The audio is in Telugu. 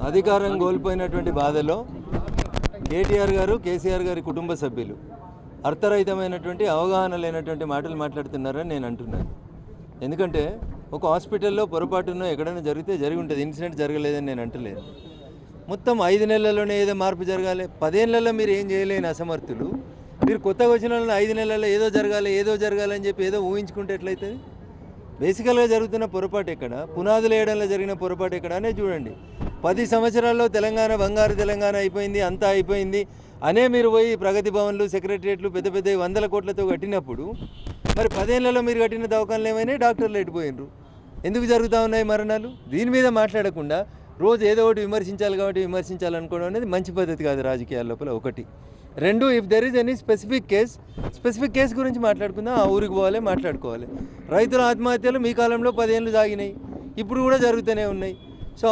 అధికారం కోల్పోయినటువంటి బాధలో కేటీఆర్ గారు కేసీఆర్ గారి కుటుంబ సభ్యులు అర్థరహితమైనటువంటి అవగాహన లేనటువంటి మాటలు మాట్లాడుతున్నారని నేను అంటున్నాను. ఎందుకంటే ఒక హాస్పిటల్లో పొరపాటునో ఎక్కడైనా జరిగితే జరిగి ఉంటుంది, ఇన్సిడెంట్ జరగలేదని నేను అంటలేదు. మొత్తం 5 నెలల్లోనే ఏదో మార్పు జరగాలి. 10 ఏళ్లలో మీరు ఏం చేయలేని అసమర్థులు మీరు కొత్తగా వచ్చిన వాళ్ళని 5 నెలల్లో ఏదో జరగాలని చెప్పి ఏదో ఊహించుకుంటే ఎట్లయితుంది? బేసికల్గా జరుగుతున్న పొరపాటు ఎక్కడ, పునాదులు వేయడంలో జరిగిన పొరపాటు ఎక్కడ అనే చూడండి. 10 సంవత్సరాల్లో తెలంగాణ బంగారు తెలంగాణ అయిపోయింది, అంతా అయిపోయింది అనే మీరు పోయి ప్రగతి భవన్లు, సెక్రటరియట్లు పెద్ద 100 కోట్లతో కట్టినప్పుడు మరి 10 ఏళ్లలో మీరు కట్టిన దవాఖానలు ఏమైనా డాక్టర్లు ఎట్టిపోయినరు? ఎందుకు జరుగుతూ ఉన్నాయి మరణాలు? దీని మీద మాట్లాడకుండా రోజు ఏదో ఒకటి విమర్శించాలి కాబట్టి విమర్శించాలనుకోవడం అనేది మంచి పద్ధతి కాదు రాజకీయాల లోపల. 1. 2, if there is any specific case గురించి మాట్లాడుకుందాం. ఆ ఊరికి మాట్లాడుకోవాలి. రైతుల ఆత్మహత్యలు మీ కాలంలో 10 ఏళ్ళు సాగినాయి, ఇప్పుడు కూడా జరుగుతూనే ఉన్నాయి.